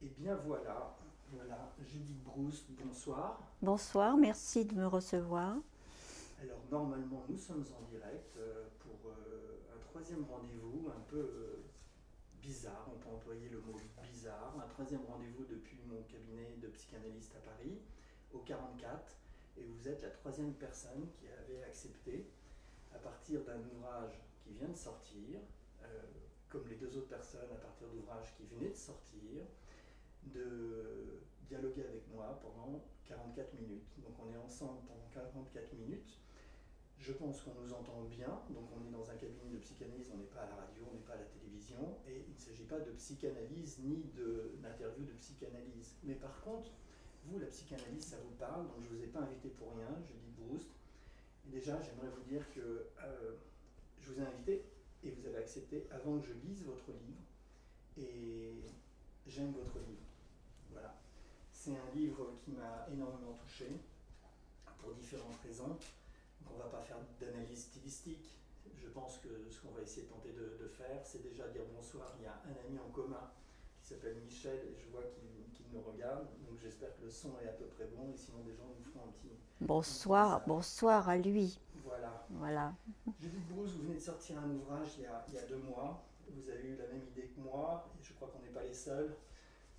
Eh bien voilà, Judith Brousse, bonsoir. Bonsoir, merci de me recevoir. Alors normalement nous sommes en direct pour un troisième rendez-vous un peu bizarre, on peut employer le mot bizarre, un troisième rendez-vous depuis mon cabinet de psychanalyste à Paris, au 44, et vous êtes la troisième personne qui avait accepté, à partir d'un ouvrage qui vient de sortir, euh, comme les deux autres personnes à partir d'ouvrages qui venaient de sortir, de dialoguer avec moi pendant 44 minutes. Donc on est ensemble pendant 44 minutes. Je pense qu'on nous entend bien, donc on est dans un cabinet de psychanalyse, on n'est pas à la radio, on n'est pas à la télévision, et il ne s'agit pas de psychanalyse ni d'interview de psychanalyse. Mais par contre, vous, la psychanalyse, ça vous parle, donc je ne vous ai pas invité pour rien, je dis Brousse. Et déjà, j'aimerais vous dire que je vous ai invité, et vous avez accepté avant que je lise votre livre, et j'aime votre livre. Voilà. C'est un livre qui m'a énormément touché, pour différentes raisons. Donc on ne va pas faire d'analyse stylistique. Je pense que ce qu'on va essayer de tenter de faire, c'est déjà dire bonsoir. Il y a un ami en commun qui s'appelle Michel, et je vois qu'il nous regarde. Donc j'espère que le son est à peu près bon, et sinon des gens nous feront un petit Bonsoir, message. bonsoir à lui. Voilà. Voilà. Judith Brousse, vous venez de sortir un ouvrage il y a 2 mois. Vous avez eu la même idée que moi, et je crois qu'on n'est pas les seuls,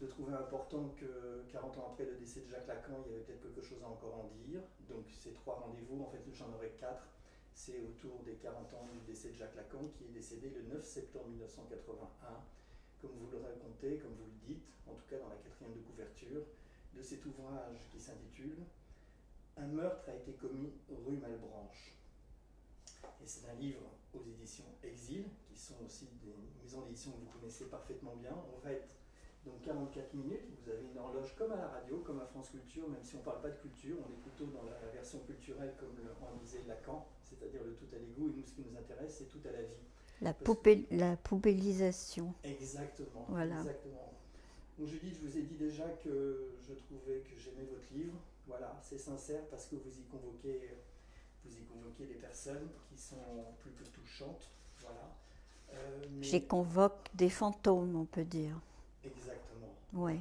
de trouver important que 40 ans après le décès de Jacques Lacan, il y avait peut-être quelque chose à encore en dire. Donc ces 3 rendez-vous, en fait j'en aurai 4, c'est autour des 40 ans du décès de Jacques Lacan, qui est décédé le 9 septembre 1981, comme vous le racontez, comme vous le dites, en tout cas dans la quatrième de couverture, de cet ouvrage qui s'intitule « Un meurtre a été commis rue Malebranche ». Et c'est un livre aux éditions Exil, qui sont aussi des maisons d'édition que vous connaissez parfaitement bien. On va être donc 44 minutes, vous avez une horloge comme à la radio, comme à France Culture, même si on ne parle pas de culture, on est plutôt dans la version culturelle comme on disait Lacan, c'est-à-dire le tout à l'égout, et nous ce qui nous intéresse c'est tout à la vie. Parce que... La poubellisation. Exactement, Voilà. exactement. Donc Judith, je vous ai dit déjà que je trouvais que j'aimais votre livre, voilà, c'est sincère parce que vous y convoquez des personnes qui sont plus que touchantes, voilà. J'y Mais convoque des fantômes, on peut dire. exactement, Oui.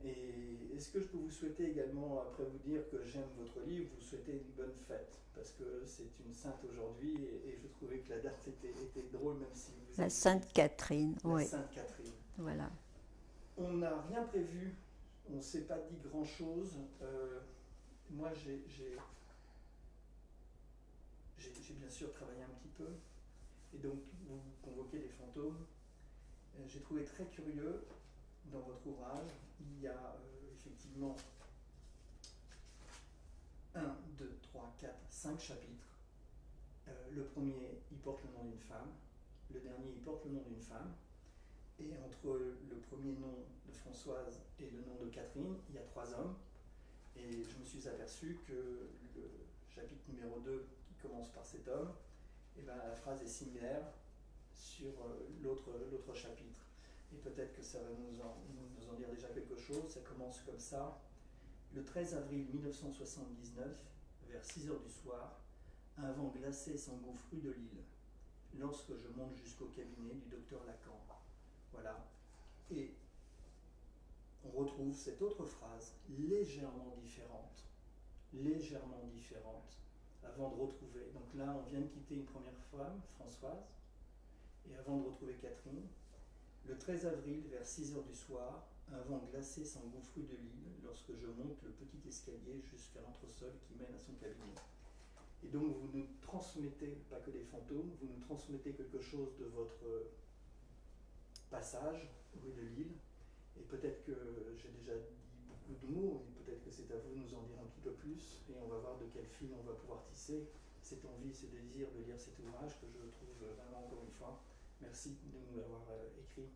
voilà. Et est-ce que je peux vous souhaiter également, après vous dire que j'aime votre livre, vous souhaiter une bonne fête, parce que c'est une sainte aujourd'hui, et je trouvais que la date était drôle, même si vous La avez dit Sainte Catherine, la oui. Sainte Catherine. Voilà. On n'a rien prévu, on ne s'est pas dit grand-chose. Moi, j'ai bien sûr travaillé un petit peu, et donc vous convoquez les fantômes. J'ai trouvé très curieux dans votre ouvrage, il y a effectivement 5 chapitres. Le premier, il porte le nom d'une femme. Le dernier, il porte le nom d'une femme. Et entre le premier nom de Françoise et le nom de Catherine, il y a 3 hommes. Et je me suis aperçu que le chapitre numéro 2, qui commence par cet homme, et ben, la phrase est similaire sur l'autre chapitre. Et peut-être que ça va nous en dire déjà quelque chose. Ça commence comme ça. Le 13 avril 1979, vers 6 heures du soir, un vent glacé s'engouffre rue de Lille, lorsque je monte jusqu'au cabinet du docteur Lacan. Voilà. Et on retrouve cette autre phrase, légèrement différente, avant de retrouver. Donc là, on vient de quitter une première femme, Françoise, et avant de retrouver Catherine, le 13 avril, vers 6 heures du soir, un vent glacé s'engouffre rue de Lille lorsque je monte le petit escalier jusqu'à l'entresol qui mène à son cabinet. Et donc vous nous transmettez, pas que des fantômes, vous nous transmettez quelque chose de votre passage rue de Lille. Et peut-être que j'ai déjà dit beaucoup de mots, et peut-être que c'est à vous de nous en dire un petit peu plus, et on va voir de quel fil on va pouvoir tisser cette envie, ce désir de lire cet ouvrage que je trouve vraiment, encore une fois, merci de nous l'avoir écrit.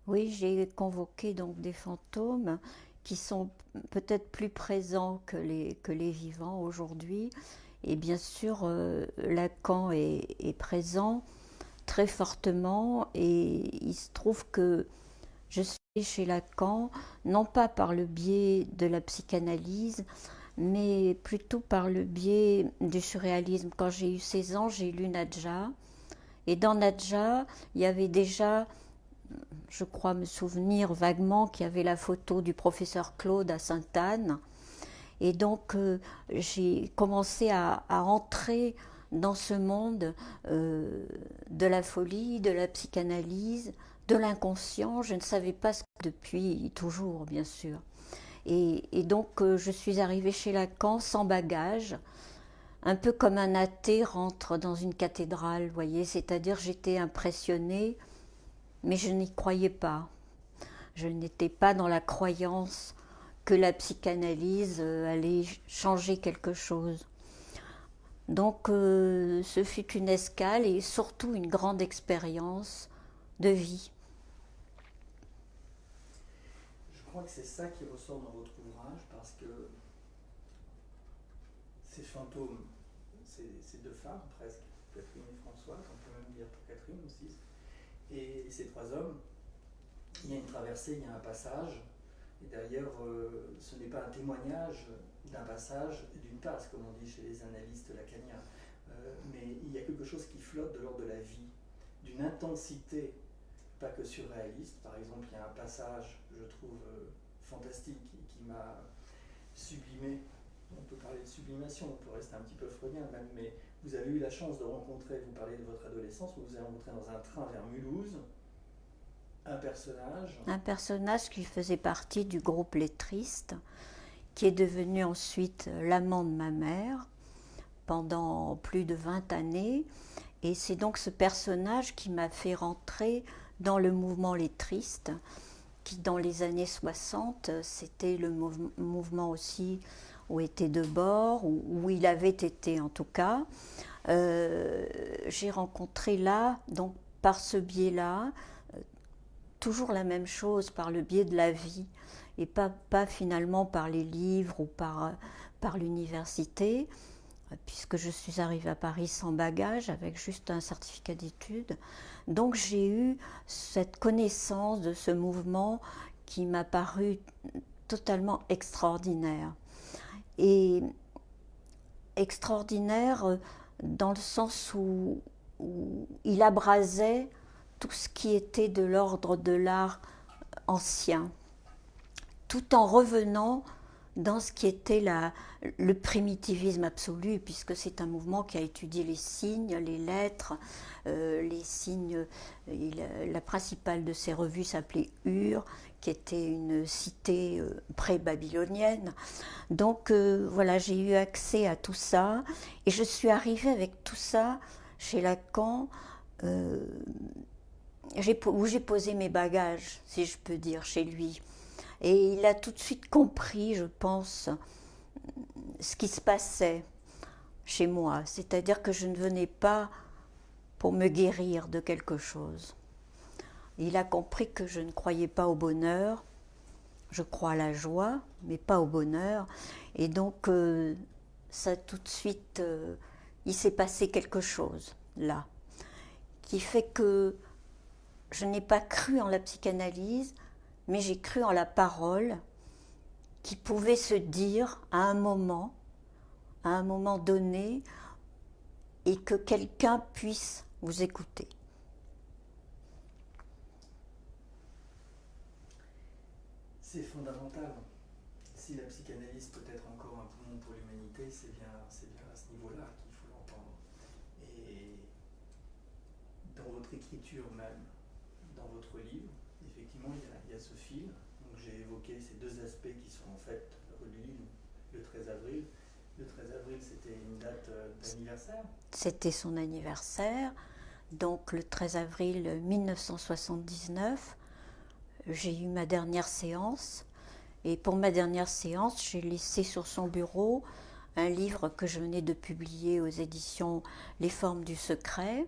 Oui, j'ai convoqué donc des fantômes qui sont peut-être plus présents que les vivants aujourd'hui. Et bien sûr, Lacan est présent très fortement et il se trouve que je suis chez Lacan, non pas par le biais de la psychanalyse, mais plutôt par le biais du surréalisme. Quand j'ai eu 16 ans, j'ai lu Nadja. Et dans Nadja, il y avait déjà je crois me souvenir vaguement qu'il y avait la photo du professeur Claude à Sainte-Anne. Et donc j'ai commencé à entrer dans ce monde de la folie, de la psychanalyse, de l'inconscient. Je ne savais pas ce que depuis toujours, bien sûr. Et donc je suis arrivée chez Lacan sans bagage, un peu comme un athée rentre dans une cathédrale, vous voyez, c'est-à-dire j'étais impressionnée, mais je n'y croyais pas. Je n'étais pas dans la croyance que la psychanalyse allait changer quelque chose. Donc ce fut une escale et surtout une grande expérience de vie. Je crois que c'est ça qui ressort dans votre ouvrage, parce que ces fantômes, ces deux femmes presque, Catherine et Françoise, on peut même dire pour Catherine aussi, et ces trois hommes, il y a une traversée, il y a un passage, et d'ailleurs ce n'est pas un témoignage d'un passage, d'une passe, comme on dit chez les analystes lacaniens, mais il y a quelque chose qui flotte de l'ordre de la vie, d'une intensité, pas que surréaliste. Par exemple, il y a un passage, je trouve, fantastique, qui m'a sublimé. On peut parler de sublimation, on peut rester un petit peu freudien même, mais vous avez eu la chance de rencontrer, vous parlez de votre adolescence, vous avez rencontré dans un train vers Mulhouse un personnage. Un personnage qui faisait partie du groupe Les Tristes, qui est devenu ensuite l'amant de ma mère pendant plus de 20 années. Et c'est donc ce personnage qui m'a fait rentrer dans le mouvement Les Tristes, qui dans les années 60, c'était le mouvement aussi où était Debord, où il avait été en tout cas. J'ai rencontré là, donc par ce biais-là, toujours la même chose, par le biais de la vie, et pas finalement par les livres ou par l'université, puisque je suis arrivée à Paris sans bagage, avec juste un certificat d'études. Donc j'ai eu cette connaissance de ce mouvement qui m'a paru totalement extraordinaire. Et extraordinaire dans le sens où il abrasait tout ce qui était de l'ordre de l'art ancien, tout en revenant dans ce qui était le primitivisme absolu, puisque c'est un mouvement qui a étudié les signes, les lettres, les signes. La principale de ces revues s'appelait Ur, qui était une cité pré-babylonienne. Donc voilà, j'ai eu accès à tout ça, et je suis arrivée avec tout ça chez Lacan, où j'ai posé mes bagages, si je peux dire, chez lui. Et il a tout de suite compris, je pense, ce qui se passait chez moi. C'est-à-dire que je ne venais pas pour me guérir de quelque chose. Il a compris que je ne croyais pas au bonheur. Je crois à la joie, mais pas au bonheur. Et donc, ça tout de suite, il s'est passé quelque chose là, qui fait que je n'ai pas cru en la psychanalyse, mais j'ai cru en la parole qui pouvait se dire à un moment donné, et que quelqu'un puisse vous écouter. C'est fondamental. Si la psychanalyse peut être encore un poumon pour l'humanité, c'est bien à ce niveau-là qu'il faut l'entendre. Et dans votre écriture même, dans votre livre, effectivement, il y a ce fil. Donc j'ai évoqué ces deux aspects qui sont en fait reliés. Le 13 avril. Le 13 avril, c'était une date d'anniversaire. C'était son anniversaire. Donc le 13 avril 1979, j'ai eu ma dernière séance. Et pour ma dernière séance, j'ai laissé sur son bureau un livre que je venais de publier aux éditions Les Formes du Secret,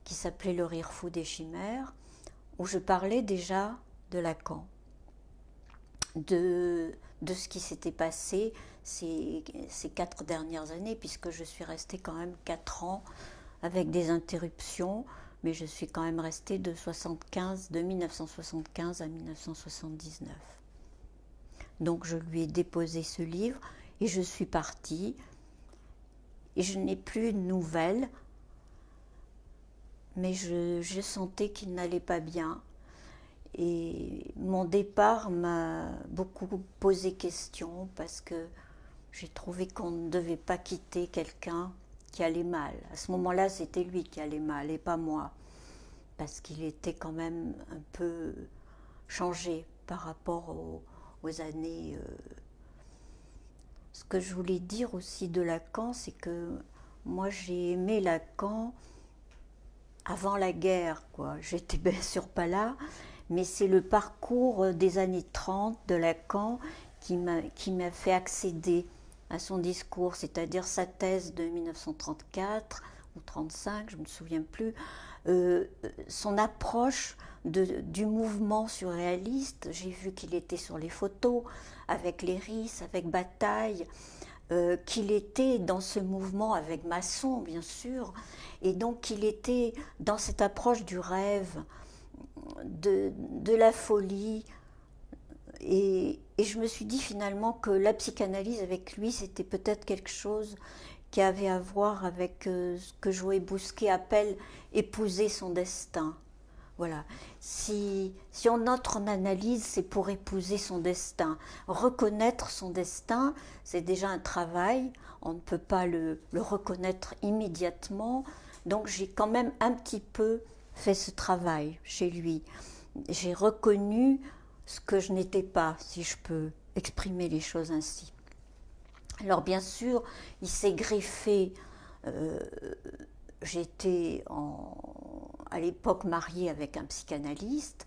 qui s'appelait Le rire fou des chimères, où je parlais déjà de Lacan, de ce qui s'était passé ces 4 dernières années, puisque je suis restée quand même 4 ans avec des interruptions, mais je suis quand même restée de 1975 à 1979. Donc je lui ai déposé ce livre et je suis partie, et je n'ai plus de nouvelles, mais je sentais qu'il n'allait pas bien. Et mon départ m'a beaucoup posé question parce que j'ai trouvé qu'on ne devait pas quitter quelqu'un qui allait mal. À ce moment-là, c'était lui qui allait mal et pas moi, parce qu'il était quand même un peu changé par rapport aux années. Ce que je voulais dire aussi de Lacan, c'est que moi j'ai aimé Lacan avant la guerre, quoi. J'étais bien sûr pas là, mais c'est le parcours des années 30 de Lacan qui m'a fait accéder à son discours, c'est-à-dire sa thèse de 1934 ou 35, je ne me souviens plus, son approche du mouvement surréaliste. J'ai vu qu'il était sur les photos avec Léris, avec Bataille, qu'il était dans ce mouvement avec Masson, bien sûr, et donc qu'il était dans cette approche du rêve, de la folie. Et je me suis dit finalement que la psychanalyse avec lui, c'était peut-être quelque chose qui avait à voir avec ce que Joé Bousquet appelle épouser son destin. Voilà. Si on entre en analyse, c'est pour épouser son destin. Reconnaître son destin, c'est déjà un travail. On ne peut pas le reconnaître immédiatement. Donc j'ai quand même un petit peu fait ce travail chez lui. J'ai reconnu ce que je n'étais pas, si je peux exprimer les choses ainsi. Alors bien sûr, il s'est greffé. J'étais à l'époque mariée avec un psychanalyste,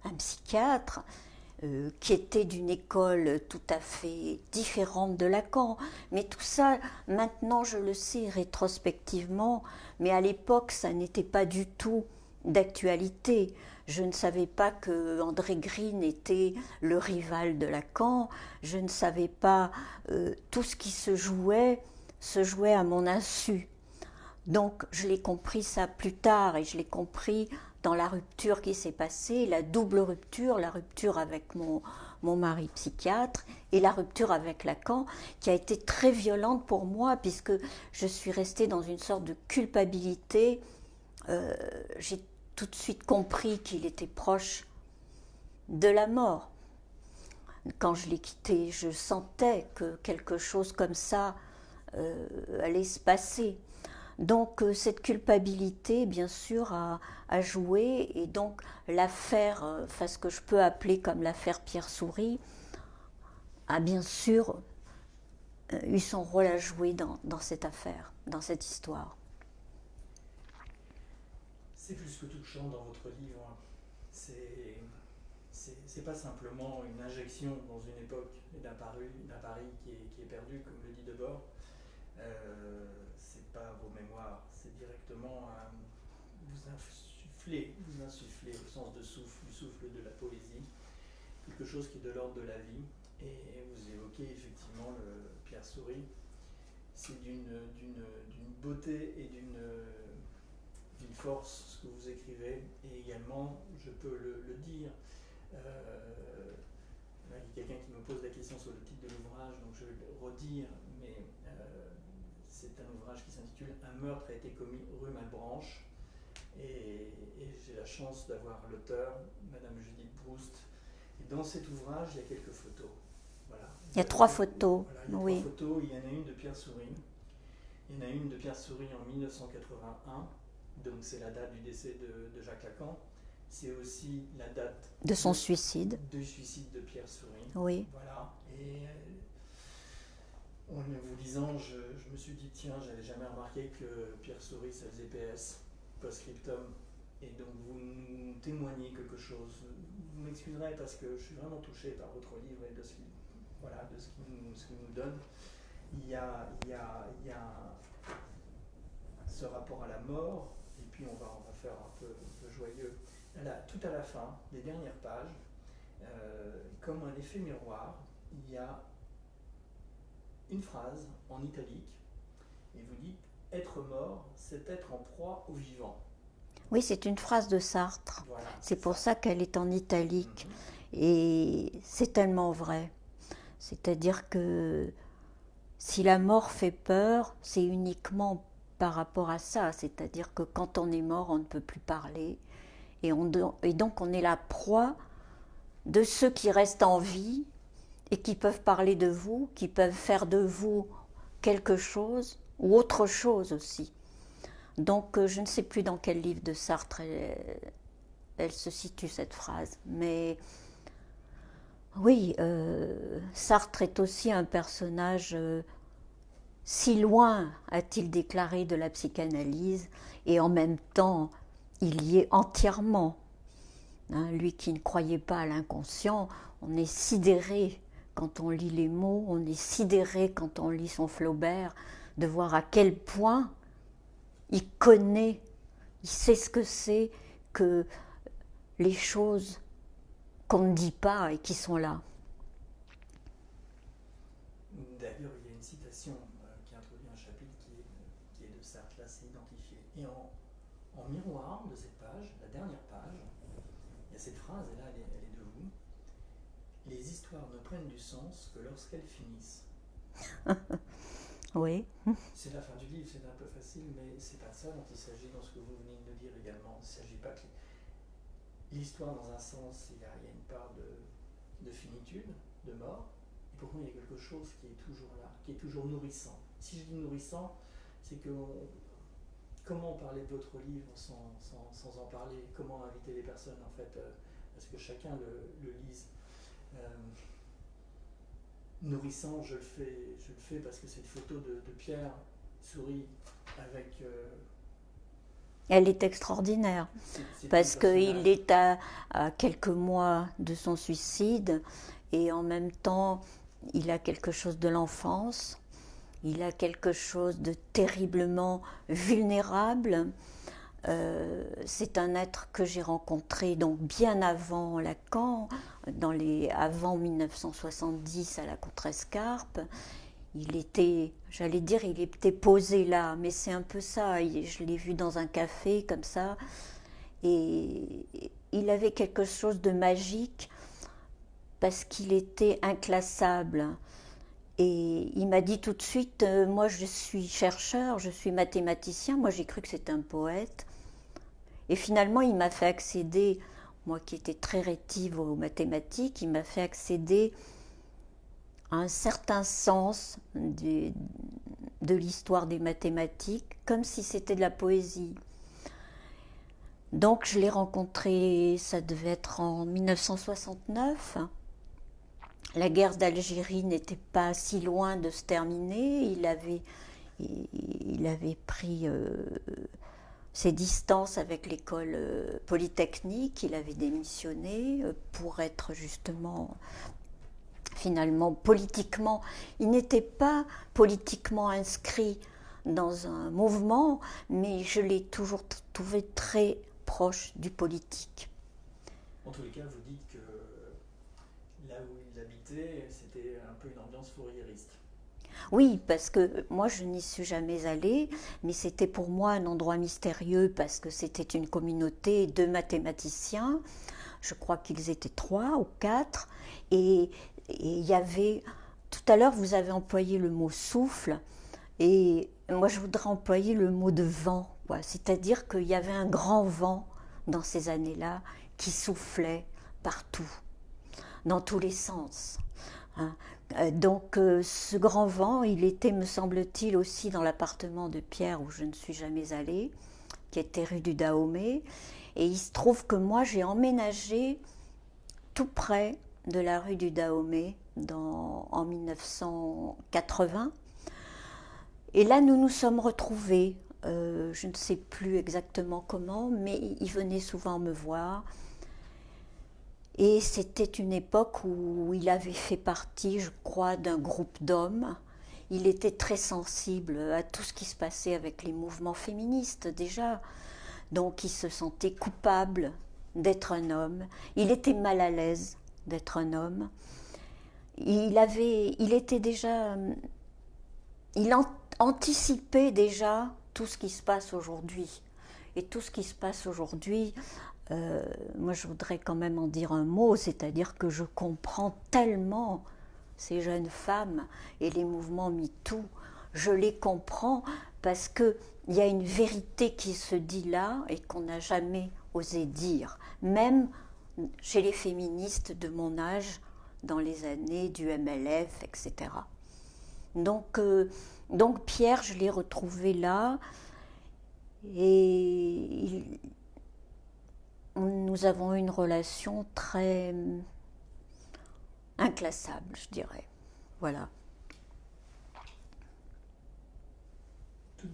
un psychiatre, qui était d'une école tout à fait différente de Lacan. Mais tout ça, maintenant je le sais rétrospectivement, mais à l'époque ça n'était pas du tout d'actualité. Je ne savais pas que André Green était le rival de Lacan, je ne savais pas tout ce qui se jouait à mon insu. Donc je l'ai compris ça plus tard et je l'ai compris dans la rupture qui s'est passée, la double rupture, la rupture avec mon mari psychiatre et la rupture avec Lacan, qui a été très violente pour moi puisque je suis restée dans une sorte de culpabilité. J'ai tout de suite compris qu'il était proche de la mort. Quand je l'ai quitté, je sentais que quelque chose comme ça allait se passer. Donc cette culpabilité, bien sûr, a joué, et donc l'affaire, ce que je peux appeler comme l'affaire Pierre Souris, a bien sûr eu son rôle à jouer dans cette affaire, dans cette histoire. C'est plus que touchant dans votre livre. C'est pas simplement une injection dans une époque d'un Paris qui est perdu, comme le dit Debord. C'est pas vos mémoires, c'est directement vous insufflez au sens de souffle, du souffle de la poésie, quelque chose qui est de l'ordre de la vie. Et vous évoquez effectivement le Pierre Souris. C'est d'une beauté et d'une force ce que vous écrivez, et également, je peux le dire, il y a quelqu'un qui me pose la question sur le titre de l'ouvrage, donc je vais le redire, mais c'est un ouvrage qui s'intitule « Un meurtre a été commis rue Malbranche », et j'ai la chance d'avoir l'auteur, Madame Judith Proust, et dans cet ouvrage, il y a quelques photos. Voilà. Il y a 3 photos, voilà, il y a oui. 3 photos, il y en a une de Pierre Souris. Il y en a une de Pierre Souris en 1981, donc c'est la date du décès de Jacques Lacan. C'est aussi la date de son suicide. Du suicide de Pierre Souris. Oui. Voilà. Et en vous lisant, je me suis dit, tiens, j'avais jamais remarqué que Pierre Souris, ça faisait PS, post-scriptum. Et donc vous nous témoignez quelque chose. Vous m'excuserez parce que je suis vraiment touché par votre livre et de ce qu'il nous donne. Il y a ce rapport à la mort, et puis on va faire un peu joyeux. Là, tout à la fin, les dernières pages, comme un effet miroir, il y a une phrase en italique, et vous dites « Être mort, c'est être en proie au vivant ». Oui, c'est une phrase de Sartre. Voilà, c'est pour ça qu'elle est en italique. Et c'est tellement vrai. C'est-à-dire que si la mort fait peur, c'est uniquement par rapport à ça. C'est-à-dire que quand on est mort, on ne peut plus parler. Et donc on est la proie de ceux qui restent en vie et qui peuvent parler de vous, qui peuvent faire de vous quelque chose ou autre chose aussi. Donc je ne sais plus dans quel livre de Sartre elle se situe cette phrase, mais oui, Sartre est aussi un personnage si loin, a-t-il déclaré, de la psychanalyse, et en même temps, il y est entièrement. Hein, lui qui ne croyait pas à l'inconscient, on est sidéré quand on lit les mots, on est sidéré quand on lit son Flaubert, de voir à quel point il connaît, il sait ce que c'est que les choses qu'on ne dit pas et qui sont là. D'ailleurs, il y a une citation qui introduit un chapitre qui est de Sartre, là c'est identifié. Et en miroir de cette page, la dernière page, il y a cette phrase, et là elle est de vous. Les histoires ne prennent du sens que lorsqu'elles finissent. Oui. C'est la fin du livre, c'est un peu facile, mais c'est pas de ça dont il s'agit dans ce que vous venez de nous dire également. Il ne s'agit pas que l'histoire, dans un sens, il y a une part de finitude, de mort, et pourtant il y a quelque chose qui est toujours là, qui est toujours nourrissant. Si je dis nourrissant, c'est que comment parler de votre livre sans en parler, comment inviter les personnes en fait, parce que chacun le lise. Nourrissant, je le fais parce que cette photo de Pierre sourit avec... Elle est extraordinaire, parce qu'il est à quelques mois de son suicide, et en même temps, il a quelque chose de l'enfance, il a quelque chose de terriblement vulnérable. C'est un être que j'ai rencontré donc bien avant Lacan, avant 1970 à la Contrescarpe. Il était, j'allais dire, il était posé là, mais c'est un peu ça. Je l'ai vu dans un café comme ça, et il avait quelque chose de magique parce qu'il était inclassable. Et il m'a dit tout de suite, moi je suis chercheur, je suis mathématicien, moi j'ai cru que c'était un poète. Et finalement il m'a fait accéder, moi qui étais très rétive aux mathématiques, il m'a fait accéder à un certain sens de l'histoire des mathématiques, comme si c'était de la poésie. Donc je l'ai rencontré, ça devait être en 1969. La guerre d'Algérie n'était pas si loin de se terminer. Il avait pris ses distances avec l'école polytechnique. Il avait démissionné pour être justement, finalement, politiquement. Il n'était pas politiquement inscrit dans un mouvement, mais je l'ai toujours trouvé très proche du politique. En tous les cas, vous dites que là où il habitait, c'était un peu une ambiance fourriériste. Oui, parce que moi je n'y suis jamais allée, mais c'était pour moi un endroit mystérieux parce que c'était une communauté de mathématiciens. Je crois qu'ils étaient 3 ou 4, et il y avait, tout à l'heure vous avez employé le mot souffle, et moi je voudrais employer le mot de vent, c'est-à-dire qu'il y avait un grand vent dans ces années-là qui soufflait partout, dans tous les sens. Donc ce grand vent, il était, me semble-t-il, aussi dans l'appartement de Pierre où je ne suis jamais allée, qui était rue du Dahomey. Et il se trouve que moi j'ai emménagé tout près de la rue du Dahomey en 1980. Et là nous nous sommes retrouvés, je ne sais plus exactement comment, mais il venait souvent me voir. Et c'était une époque où il avait fait partie, je crois, d'un groupe d'hommes. Il était très sensible à tout ce qui se passait avec les mouvements féministes déjà. Donc il se sentait coupable d'être un homme. Il était mal à l'aise d'être un homme. Il était déjà... Il anticipait déjà tout ce qui se passe aujourd'hui. Et tout ce qui se passe aujourd'hui... moi je voudrais quand même en dire un mot, c'est-à-dire que je comprends tellement ces jeunes femmes et les mouvements MeToo, je les comprends parce qu'il y a une vérité qui se dit là et qu'on n'a jamais osé dire, même chez les féministes de mon âge, dans les années du MLF, etc. Donc, donc Pierre, je l'ai retrouvé là, et nous avons une relation très inclassable, je dirais. Voilà.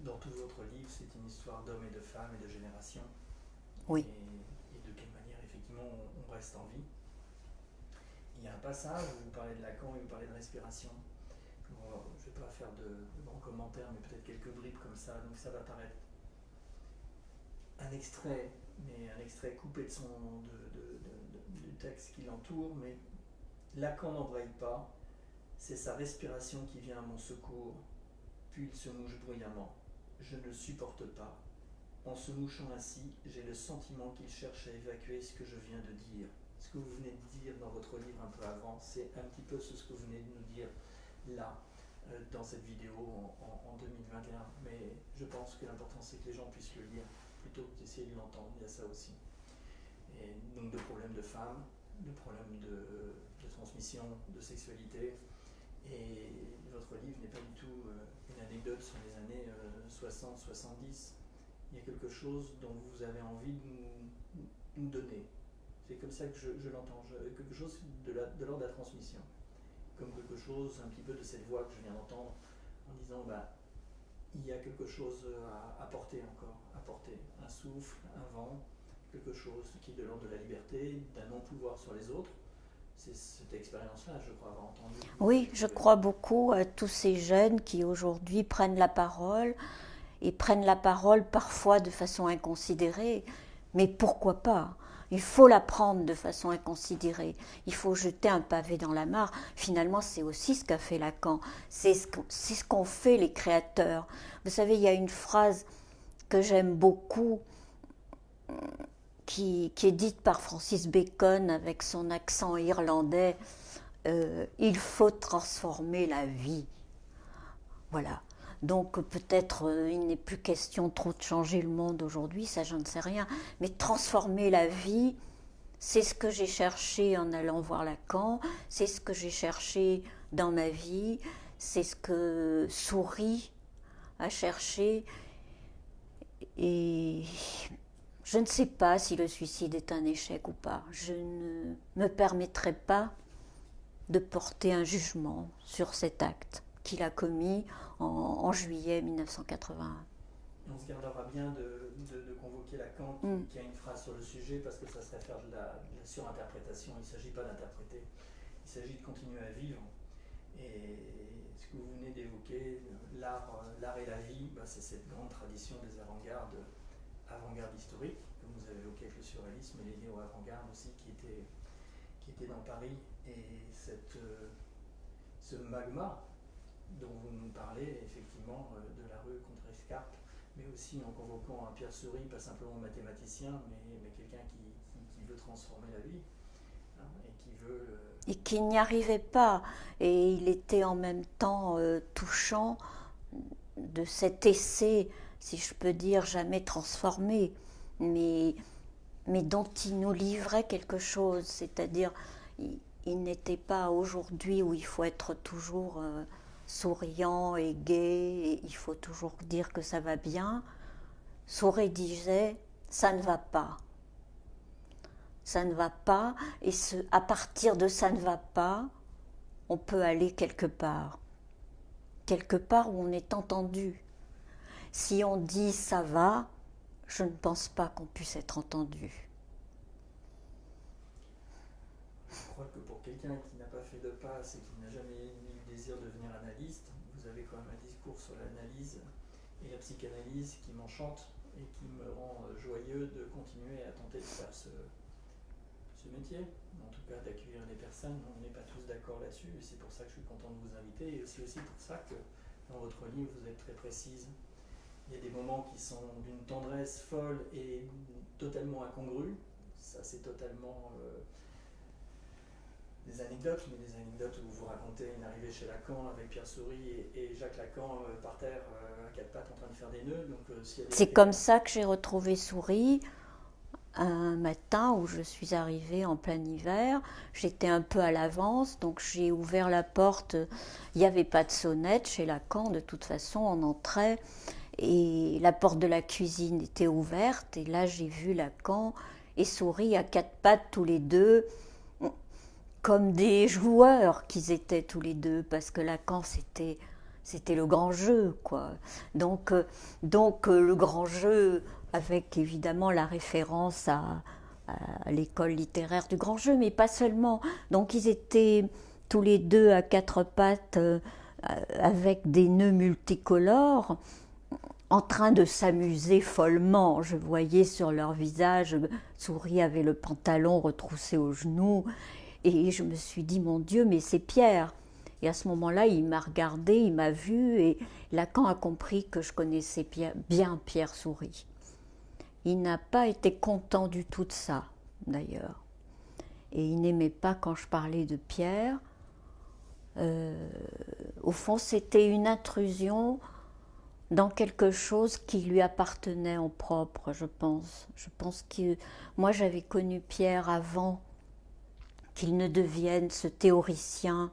Dans tous votre livre, c'est une histoire d'hommes et de femmes et de générations. Oui. Et de quelle manière, effectivement, on reste en vie. Il y a un passage où vous parlez de Lacan et vous parlez de respiration. Bon, je ne vais pas faire de grands commentaires, mais peut-être quelques bribes comme ça, donc ça va paraître un extrait, mais un extrait coupé de du texte qui l'entoure, mais Lacan n'embraye pas, c'est sa respiration qui vient à mon secours, puis il se mouche bruyamment. Je ne le supporte pas. En se mouchant ainsi, j'ai le sentiment qu'il cherche à évacuer ce que je viens de dire. Ce que vous venez de dire dans votre livre un peu avant, c'est un petit peu ce que vous venez de nous dire là, dans cette vidéo en 2021. Mais je pense que l'important c'est que les gens puissent le lire plutôt que d'essayer de l'entendre. Il y a ça aussi. Et donc de problèmes de femmes, de problèmes de transmission, de sexualité. Et votre livre n'est pas du tout une anecdote sur les années 60-70. Il y a quelque chose dont vous avez envie de nous donner. C'est comme ça que je l'entends. Quelque chose de l'ordre de la transmission. Comme quelque chose, un petit peu de cette voix que je viens d'entendre, en disant, il y a quelque chose à apporter encore. Apporter un souffle, un vent, quelque chose qui est de l'ordre de la liberté, d'un non-pouvoir sur les autres. C'est cette expérience-là, je crois, avoir entendu. Oui, je crois beaucoup à tous ces jeunes qui aujourd'hui prennent la parole, et prennent la parole parfois de façon inconsidérée. Mais pourquoi pas? Il faut la prendre de façon inconsidérée. Il faut jeter un pavé dans la mare. Finalement, c'est aussi ce qu'a fait Lacan. C'est ce qu'ont fait les créateurs. Vous savez, il y a une phrase que j'aime beaucoup qui est dite par Francis Bacon avec son accent irlandais. Il faut transformer la vie. Voilà. Donc peut-être il n'est plus question trop de changer le monde aujourd'hui, ça je ne sais rien, mais transformer la vie, c'est ce que j'ai cherché en allant voir Lacan, c'est ce que j'ai cherché dans ma vie, c'est ce que Souris a cherché, et je ne sais pas si le suicide est un échec ou pas. Je ne me permettrai pas de porter un jugement sur cet acte qu'il a commis en juillet 1981. On se gardera bien de convoquer Lacan qui a une phrase sur le sujet parce que ça serait faire de la surinterprétation. Il ne s'agit pas d'interpréter, il s'agit de continuer à vivre. Et ce que vous venez d'évoquer, l'art et la vie, c'est cette grande tradition des avant-gardes historiques, comme vous avez évoqué avec le surréalisme et les néo-avant-gardes aussi qui étaient dans Paris. Et ce magma dont vous nous parlez, effectivement, de la rue Contrescarpe, mais aussi en convoquant un Pierre Souris, pas simplement mathématicien, mais quelqu'un qui veut transformer la vie, hein, et qui veut... Et qui n'y arrivait pas. Et il était en même temps touchant de cet essai, si je peux dire, jamais transformé, mais dont il nous livrait quelque chose, c'est-à-dire il n'était pas aujourd'hui où il faut être toujours souriant et gai, et il faut toujours dire que ça va bien. Souris disait, ça ne va pas. Ça ne va pas, et à partir de ça ne va pas, on peut aller quelque part où on est entendu. Si on dit ça va, je ne pense pas qu'on puisse être entendu. Je crois que pour quelqu'un qui n'a pas fait de passe et qui n'a jamais eu le désir de devenir analyste, vous avez quand même un discours sur l'analyse et la psychanalyse qui m'enchante et qui me rend joyeux de continuer à tenter de faire ce métier, en tout cas d'accueillir les personnes. On n'est pas tous d'accord là-dessus et c'est pour ça que je suis content de vous inviter, et aussi pour ça que dans votre livre vous êtes très précise. Il y a des moments qui sont d'une tendresse folle et totalement incongrue. Ça, c'est totalement des anecdotes, mais des anecdotes où vous racontez une arrivée chez Lacan avec Pierre Souris et Jacques Lacan par terre à quatre pattes en train de faire des nœuds. Donc, c'est comme ça que j'ai retrouvé Souris, un matin où je suis arrivée en plein hiver. J'étais un peu à l'avance, donc j'ai ouvert la porte. Il n'y avait pas de sonnette chez Lacan, de toute façon, on entrait. Et la porte de la cuisine était ouverte. Et là, j'ai vu Lacan et Souris à quatre pattes tous les deux, comme des joueurs qu'ils étaient tous les deux, parce que Lacan, c'était le grand jeu, quoi. Donc, le grand jeu, avec évidemment la référence à l'école littéraire du grand jeu, mais pas seulement. Donc ils étaient tous les deux à quatre pattes, avec des nœuds multicolores, en train de s'amuser follement. Je voyais sur leur visage, Souris avait le pantalon retroussé aux genoux, et je me suis dit, mon Dieu, mais c'est Pierre. Et à ce moment-là, il m'a regardé, il m'a vu, et Lacan a compris que je connaissais bien Pierre Souris. Il n'a pas été content du tout de ça, d'ailleurs. Et il n'aimait pas quand je parlais de Pierre. Au fond, c'était une intrusion dans quelque chose qui lui appartenait en propre, je pense. Je pense que moi, j'avais connu Pierre avant qu'il ne devienne ce théoricien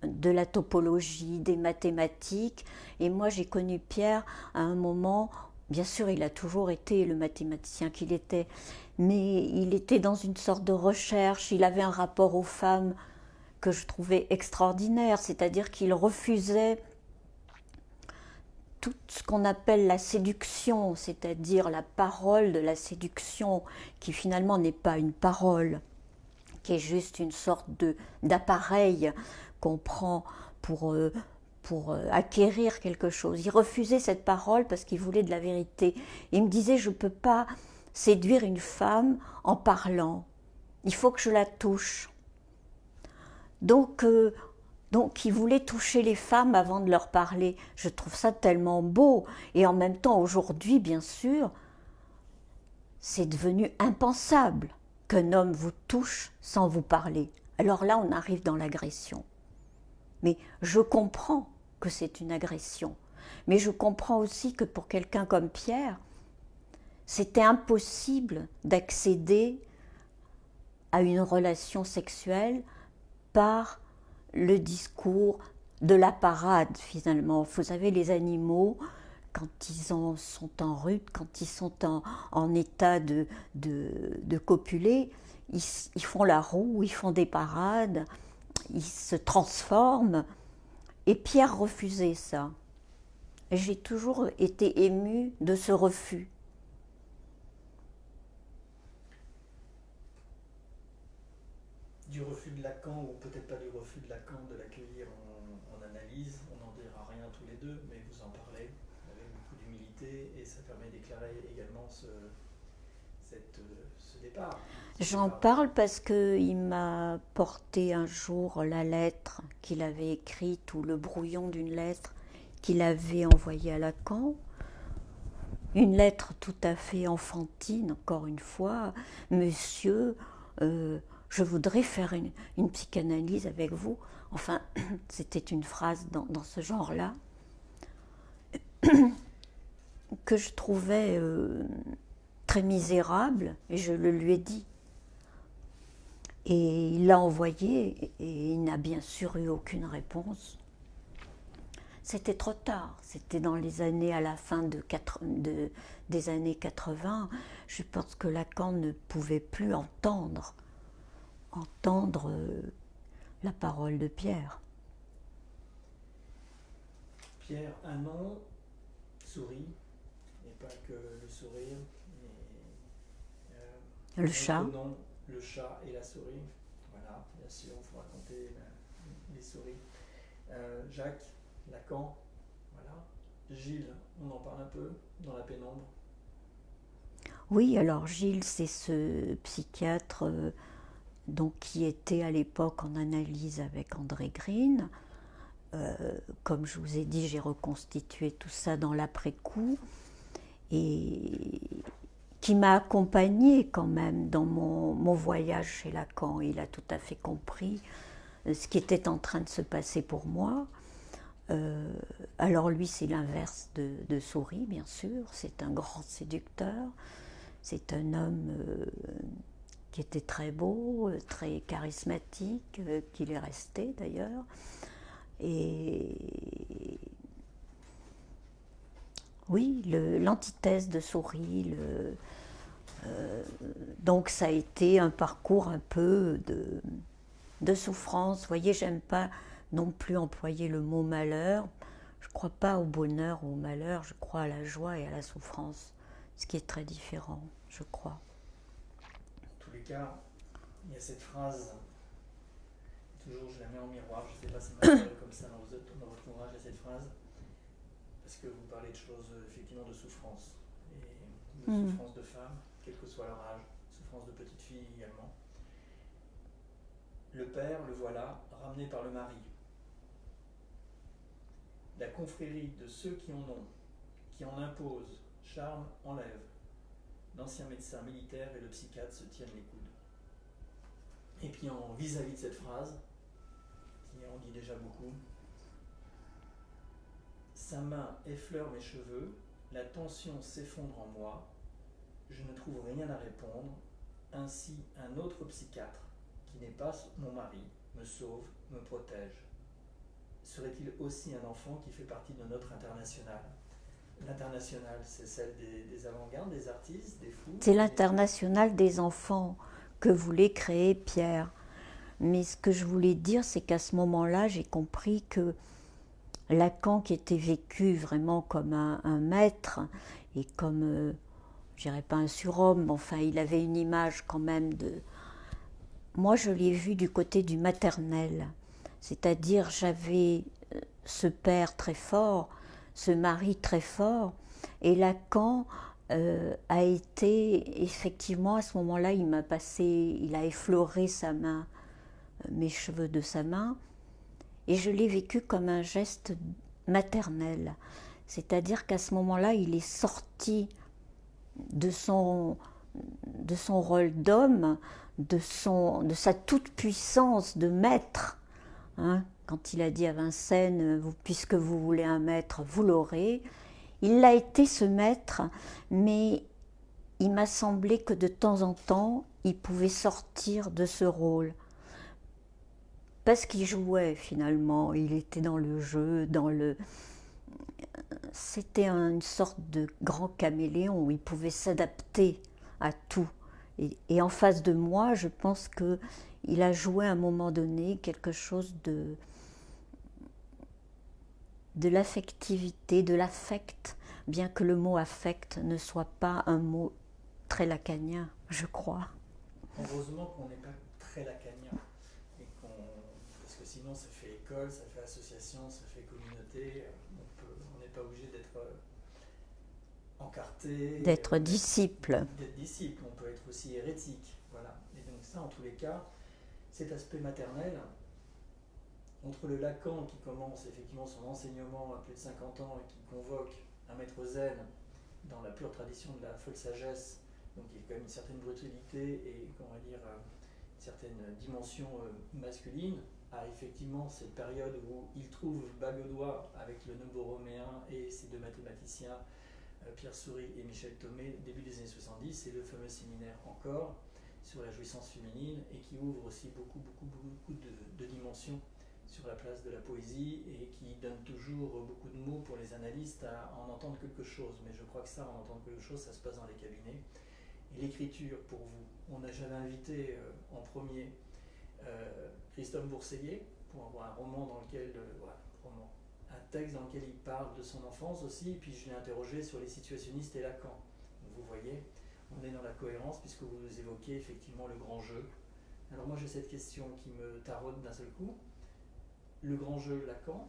de la topologie, des mathématiques. Et moi, j'ai connu Pierre à un moment, bien sûr, il a toujours été le mathématicien qu'il était, mais il était dans une sorte de recherche, il avait un rapport aux femmes que je trouvais extraordinaire, c'est-à-dire qu'il refusait tout ce qu'on appelle la séduction, c'est-à-dire la parole de la séduction, qui finalement n'est pas une parole, qui est juste une sorte d'appareil qu'on prend pour acquérir quelque chose. Il refusait cette parole parce qu'il voulait de la vérité. Il me disait, je ne peux pas séduire une femme en parlant. Il faut que je la touche. Donc il voulait toucher les femmes avant de leur parler. Je trouve ça tellement beau. Et en même temps, aujourd'hui, bien sûr, c'est devenu impensable qu'un homme vous touche sans vous parler. Alors là, on arrive dans l'agression. Mais je comprends que c'est une agression. Mais je comprends aussi que pour quelqu'un comme Pierre, c'était impossible d'accéder à une relation sexuelle par le discours de la parade, finalement. Vous savez, les animaux, quand ils sont en rut, quand ils sont en état de copuler, ils font la roue, ils font des parades, ils se transforment. Et Pierre refusait ça. Et j'ai toujours été émue de ce refus. Du refus de Lacan, ou peut-être pas du refus de Lacan, de l'accueillir en analyse, on n'en dira rien tous les deux, mais vous en parlez avec beaucoup d'humilité, et ça permet d'éclairer également ce départ. J'en parle parce qu'il m'a porté un jour la lettre qu'il avait écrite, ou le brouillon d'une lettre qu'il avait envoyée à Lacan. Une lettre tout à fait enfantine, encore une fois. Monsieur, je voudrais faire une psychanalyse avec vous. Enfin, c'était une phrase dans ce genre-là, que je trouvais très misérable, et je le lui ai dit. Et il l'a envoyé, et il n'a bien sûr eu aucune réponse. C'était trop tard, c'était dans les années, à la fin des années 80. Je pense que Lacan ne pouvait plus entendre la parole de Pierre. Pierre, un nom, Souris, et pas que le sourire, mais le chat. Nom, le chat et la souris. Voilà, bien sûr, il faut raconter les souris. Jacques, Lacan, voilà. Gilles, on en parle un peu dans la pénombre. Oui, alors Gilles, c'est ce psychiatre donc, qui était à l'époque en analyse avec André Green. Comme je vous ai dit, j'ai reconstitué tout ça dans l'après-coup, et qui m'a accompagnée quand même dans mon voyage chez Lacan. Il a tout à fait compris ce qui était en train de se passer pour moi. Alors lui, c'est l'inverse de Souris, bien sûr. C'est un grand séducteur. C'est un homme qui était très beau, très charismatique, qu'il est resté d'ailleurs. Et oui, l'antithèse de Souris. Donc ça a été un parcours un peu de souffrance. Vous voyez, j'aime pas non plus employer le mot malheur. Je ne crois pas au bonheur ou au malheur, je crois à la joie et à la souffrance, ce qui est très différent, je crois. En tous les cas, il y a cette phrase, toujours je la mets en miroir, je ne sais pas si c'est mal comme ça dans votre ouvrage, il y a cette phrase, parce que vous parlez de choses effectivement de souffrance, et de souffrance de femmes, quel que soit leur âge, souffrance de petites filles également. Le père, le voilà, ramené par le mari. La confrérie de ceux qui en ont, qui en imposent, charme, enlève. L'ancien médecin militaire et le psychiatre se tiennent les coudes. Et puis en vis-à-vis de cette phrase, qui en dit déjà beaucoup, sa main effleure mes cheveux, la tension s'effondre en moi, je ne trouve rien à répondre, ainsi un autre psychiatre, qui n'est pas mon mari, me sauve, me protège. Serait-il aussi un enfant qui fait partie de notre internationale? L'internationale, c'est celle des avant-gardes, des artistes, des fous. C'est l'internationale des enfants que voulait créer Pierre. Mais ce que je voulais dire, c'est qu'à ce moment-là, j'ai compris que Lacan, qui était vécu vraiment comme un maître et comme, je dirais pas un surhomme, mais enfin, il avait une image quand même de... Moi, je l'ai vu du côté du maternel. C'est-à-dire, j'avais ce père très fort, ce mari très fort, et Lacan a été, effectivement, à ce moment-là, il a effleuré sa main, mes cheveux de sa main, et je l'ai vécu comme un geste maternel. C'est-à-dire qu'à ce moment-là, il est sorti de son rôle d'homme, de sa toute-puissance de maître, hein, quand il a dit à Vincennes, puisque vous voulez un maître, vous l'aurez. Il a été ce maître, mais il m'a semblé que de temps en temps, il pouvait sortir de ce rôle. Parce qu'il jouait finalement, il était dans le jeu, C'était une sorte de grand caméléon, il pouvait s'adapter à tout. Et en face de moi, je pense qu'il a joué à un moment donné quelque chose de l'affectivité, de l'affect, bien que le mot affect ne soit pas un mot très lacanien, je crois. Heureusement qu'on n'est pas très lacanien, parce que sinon ça fait école, ça fait association, ça fait communauté, on n'est pas obligé d'être encarté. D'être disciple. D'être disciple, on peut être aussi hérétique, voilà. Et donc ça, en tous les cas, cet aspect maternel, entre le Lacan qui commence effectivement son enseignement à plus de 50 ans et qui convoque un maître zen dans la pure tradition de la folle sagesse, donc il y a quand même une certaine brutalité et comment dire, une certaine dimension masculine, à effectivement cette période où il trouve bague au doigt avec le neuro-roméen et ses deux mathématiciens, Pierre Souris et Michel Thomé, début des années 70, et le fameux séminaire encore sur la jouissance féminine, et qui ouvre aussi beaucoup de dimensions sur la place de la poésie, et qui donne toujours beaucoup de mots pour les analystes à en entendre quelque chose. Mais je crois que ça, en entendre quelque chose, ça se passe dans les cabinets. Et l'écriture, pour vous, j'avais invité en premier Christophe Bourseillet, pour avoir un roman dans lequel, un texte dans lequel il parle de son enfance aussi, et puis je l'ai interrogé sur les situationnistes et Lacan. Donc vous voyez, on est dans la cohérence puisque vous évoquez effectivement le grand jeu. Alors moi j'ai cette question qui me taraude d'un seul coup. Le grand jeu Lacan,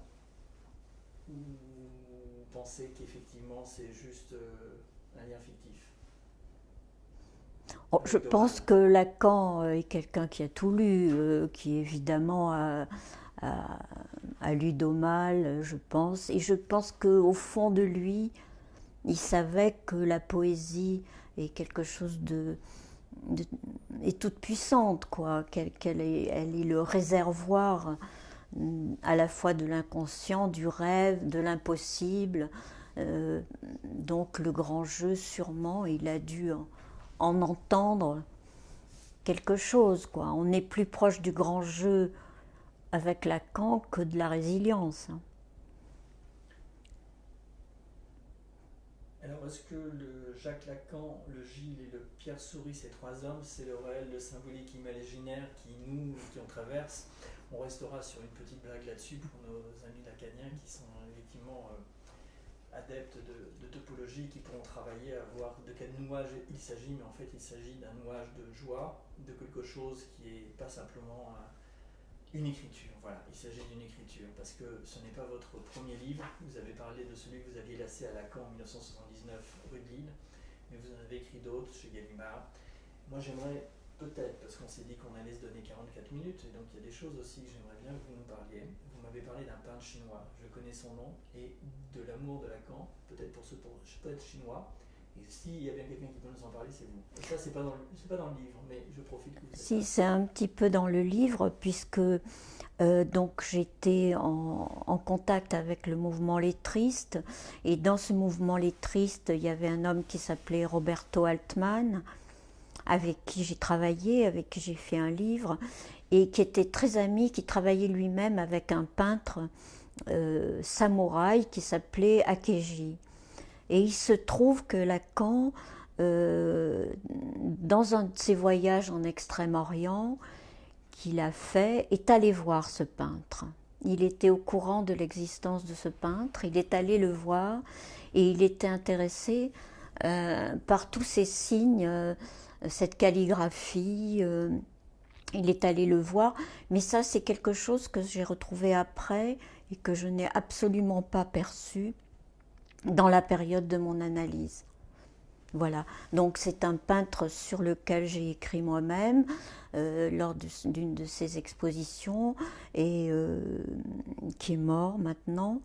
ou vous pensez qu'effectivement c'est juste un lien fictif? Je pense que Lacan est quelqu'un qui a tout lu, qui évidemment a lu d'Aumale, je pense. Et je pense qu'au fond de lui, il savait que la poésie est quelque chose est toute puissante, quoi. Elle est le réservoir à la fois de l'inconscient, du rêve, de l'impossible. Donc le grand jeu, sûrement, il a dû en entendre quelque chose, quoi. On est plus proche du grand jeu avec Lacan que de la résilience. Alors, est-ce que le Jacques Lacan, le Gilles et le Pierre Souris, ces trois hommes, c'est le réel, le symbolique, imaginaire qui nous, qui on traverse? On restera sur une petite blague là-dessus pour nos amis lacaniens qui sont effectivement adeptes de topologie, qui pourront travailler à voir de quel nouage il s'agit, mais en fait il s'agit d'un nouage de joie, de quelque chose qui n'est pas simplement une écriture. Voilà, il s'agit d'une écriture, parce que ce n'est pas votre premier livre. Vous avez parlé de celui que vous aviez laissé à Lacan en 1979, rue de Lille, mais vous en avez écrit d'autres chez Gallimard. Moi j'aimerais peut-être, parce qu'on s'est dit qu'on allait se donner 44 minutes, et donc il y a des choses aussi que j'aimerais bien que vous nous parliez. Vous m'avez parlé d'un peintre chinois, je connais son nom, et de l'amour de Lacan, peut-être pour ce poète chinois. Et s'il y a bien quelqu'un qui peut nous en parler, c'est vous. Et ça, c'est pas dans le livre, mais je profite que vous êtes Si, là. c'est un petit peu dans le livre, puisque donc j'étais en contact avec le mouvement lettriste, et dans ce mouvement lettriste, il y avait un homme qui s'appelait Roberto Altman, avec qui j'ai travaillé, avec qui j'ai fait un livre, et qui était très ami, qui travaillait lui-même avec un peintre samouraï qui s'appelait Akeji. Et il se trouve que Lacan, dans un de ses voyages en Extrême-Orient qu'il a fait, est allé voir ce peintre. Il était au courant de l'existence de ce peintre, il est allé le voir et il était intéressé par tous ces signes, cette calligraphie. Il est allé le voir, mais ça c'est quelque chose que j'ai retrouvé après et que je n'ai absolument pas perçu dans la période de mon analyse. Voilà, donc c'est un peintre sur lequel j'ai écrit moi-même lors d'une de ses expositions et qui est mort maintenant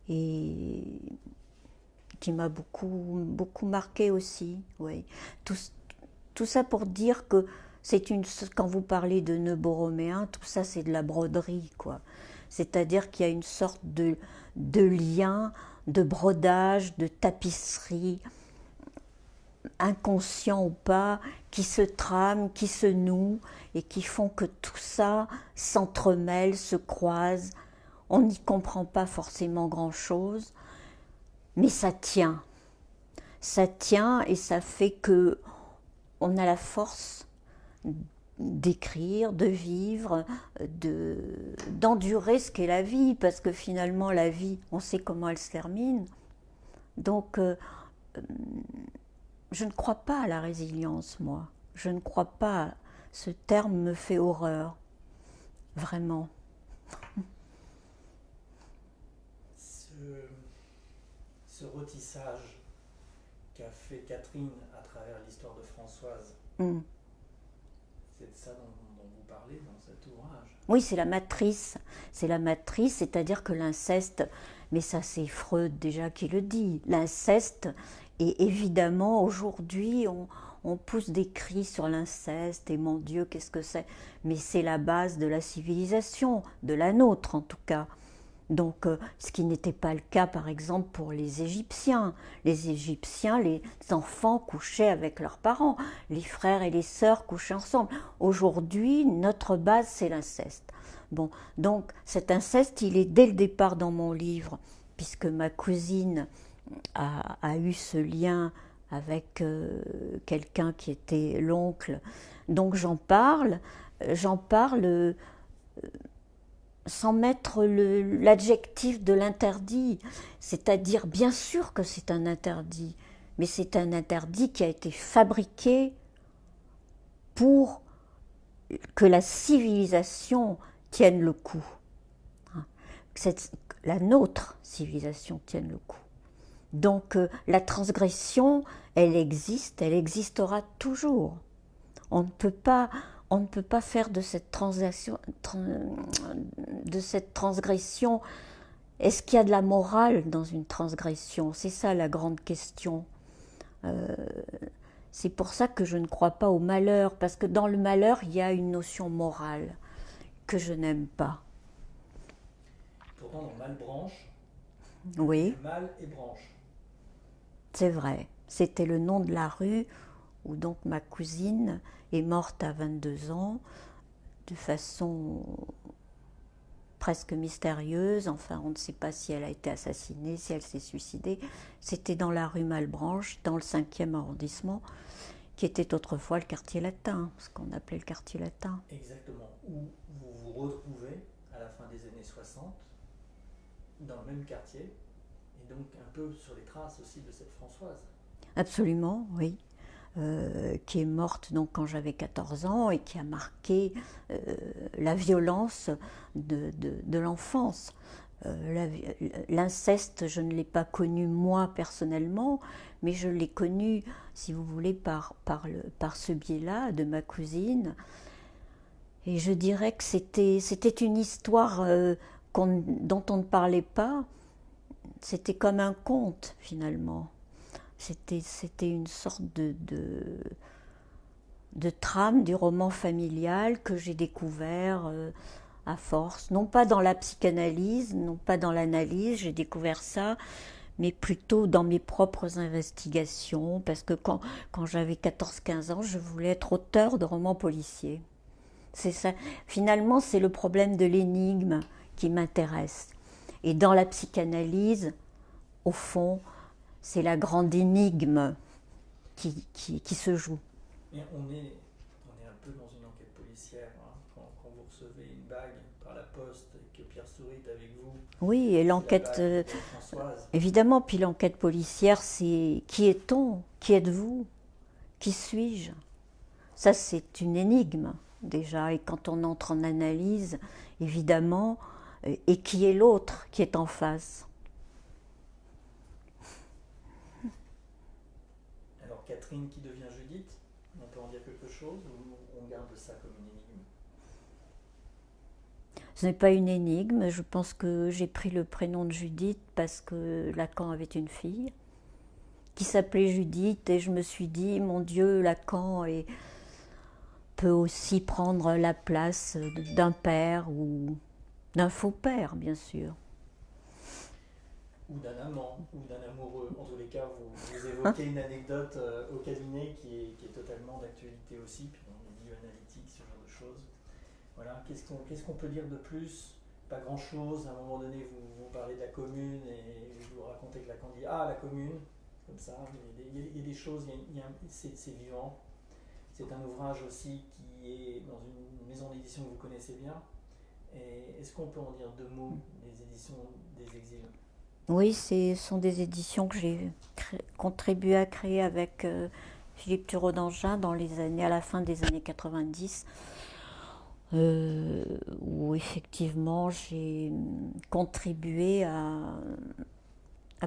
et qui m'a beaucoup marqué aussi. Oui. Tout ça pour dire que quand vous parlez de nœud borroméen, tout ça c'est de la broderie, quoi. C'est-à-dire qu'il y a une sorte de lien, de brodage, de tapisserie, inconscient ou pas, qui se trament, qui se nouent et qui font que tout ça s'entremêle, se croise. On n'y comprend pas forcément grand-chose, mais ça tient. Ça tient et ça fait que on a la force d'écrire, de vivre, d'endurer ce qu'est la vie, parce que finalement la vie, on sait comment elle se termine. Donc je ne crois pas à la résilience, moi. Je ne crois pas. Ce terme me fait horreur. Vraiment. Ce rôtissage qu'a fait Catherine à travers l'histoire de Françoise, c'est de ça dont vous parlez dans cet ouvrage. Oui, c'est la matrice. C'est la matrice, c'est-à-dire que l'inceste, mais ça c'est Freud déjà qui le dit, l'inceste, et évidemment aujourd'hui on pousse des cris sur l'inceste, et mon Dieu, qu'est-ce que c'est? Mais c'est la base de la civilisation, de la nôtre en tout cas. Donc, ce qui n'était pas le cas, par exemple, pour les Égyptiens. Les Égyptiens, les enfants couchaient avec leurs parents, les frères et les sœurs couchaient ensemble. Aujourd'hui, notre base, c'est l'inceste. Bon, donc cet inceste, il est dès le départ dans mon livre, puisque ma cousine a eu ce lien avec quelqu'un qui était l'oncle. Donc j'en parle sans mettre l'adjectif de l'interdit, c'est-à-dire bien sûr que c'est un interdit, mais c'est un interdit qui a été fabriqué pour que la civilisation tienne le coup, la nôtre civilisation tienne le coup. Donc la transgression, elle existe, elle existera toujours. On ne peut pas faire de cette transgression. Est-ce qu'il y a de la morale dans une transgression? C'est ça la grande question. C'est pour ça que je ne crois pas au malheur, parce que dans le malheur, il y a une notion morale que je n'aime pas. Pourtant, dans Malbranche, oui, mal et branche. c'est vrai. C'était le nom de la rue où donc ma cousine est morte à 22 ans de façon presque mystérieuse. Enfin, on ne sait pas si elle a été assassinée, si elle s'est suicidée. C'était dans la rue Malebranche, dans le 5e arrondissement, qui était autrefois le quartier latin, ce qu'on appelait le quartier latin. Exactement. Où vous vous retrouvez à la fin des années 60, dans le même quartier, et donc un peu sur les traces aussi de cette Françoise. Absolument, oui. Qui est morte donc quand j'avais 14 ans et qui a marqué la violence de l'enfance. L'inceste, je ne l'ai pas connu moi personnellement, mais je l'ai connu, si vous voulez, par ce biais-là de ma cousine. Et je dirais que c'était une histoire dont on ne parlait pas. C'était comme un conte, finalement. C'était une sorte de trame du roman familial que j'ai découvert à force. Non pas dans la psychanalyse, non pas dans l'analyse, j'ai découvert ça, mais plutôt dans mes propres investigations, parce que quand j'avais 14-15 ans, je voulais être auteur de romans policiers. C'est ça. Finalement, c'est le problème de l'énigme qui m'intéresse. Et dans la psychanalyse, au fond, c'est la grande énigme qui se joue. Et on est un peu dans une enquête policière, hein. Quand vous recevez une bague par la poste et que Pierre Souris est avec vous. Oui, et l'enquête, évidemment, puis l'enquête policière, c'est qui est-on? Qui êtes-vous? Qui suis-je? Ça, c'est une énigme, déjà. Et quand on entre en analyse, évidemment, et qui est l'autre qui est en face? Alors, Catherine qui devient Judith, on peut en dire quelque chose ou on garde ça comme une énigme? Ce n'est pas une énigme. Je pense que j'ai pris le prénom de Judith parce que Lacan avait une fille qui s'appelait Judith et je me suis dit, mon Dieu, Lacan peut aussi prendre la place d'un père ou d'un faux père, bien sûr. Ou d'un amant, ou d'un amoureux. En tous les cas, vous évoquez une anecdote au cabinet qui est totalement d'actualité aussi, puis dans les milieux analytiques, ce genre de choses. Voilà, qu'est-ce qu'on peut dire de plus? Pas grand-chose. À un moment donné, vous parlez de la commune et vous racontez que Lacan dit ah, la commune, comme ça. Il y a des choses, c'est vivant. C'est un ouvrage aussi qui est dans une maison d'édition que vous connaissez bien. Et est-ce qu'on peut en dire deux mots des éditions des Exils? Oui, ce sont des éditions que j'ai contribué à créer avec Philippe Thureau d'Angin à la fin des années 90, où effectivement j'ai contribué à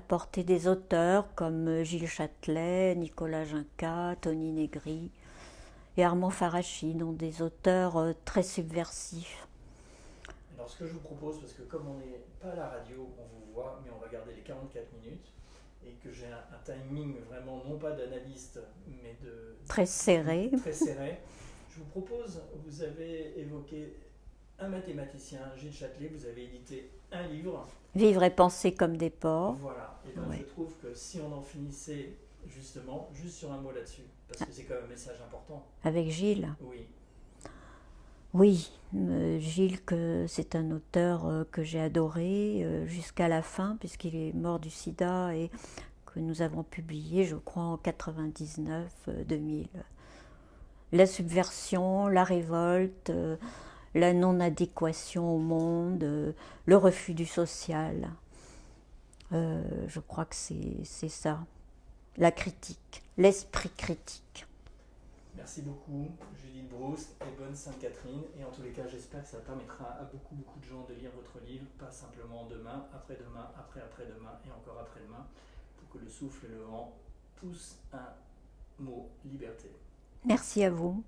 porter des auteurs comme Gilles Châtelet, Nicolas Ginca, Tony Negri et Armand Farachi, dont des auteurs très subversifs. Alors, ce que je vous propose, parce que comme on n'est pas à la radio, on vous voit, mais on va garder les 44 minutes, et que j'ai un timing vraiment, non pas d'analyste, mais très serré. Très serré. Je vous propose, vous avez évoqué un mathématicien, Gilles Châtelet, vous avez édité un livre. Vivre et penser comme des porcs. Voilà, et bien je trouve que si on en finissait justement, juste sur un mot là-dessus, parce que c'est quand même un message important. Avec Gilles? Oui. Oui, Gilles, c'est un auteur que j'ai adoré jusqu'à la fin, puisqu'il est mort du sida et que nous avons publié, je crois, en 99-2000. La subversion, la révolte, la non-adéquation au monde, le refus du social. Je crois que c'est ça, la critique, l'esprit critique. Merci beaucoup, Judith Brousse, et bonne Sainte-Catherine. Et en tous les cas, j'espère que ça permettra à beaucoup de gens de lire votre livre, pas simplement demain, après-demain, après-après-demain et encore après-demain, pour que le souffle et le vent poussent un mot liberté. Merci à vous.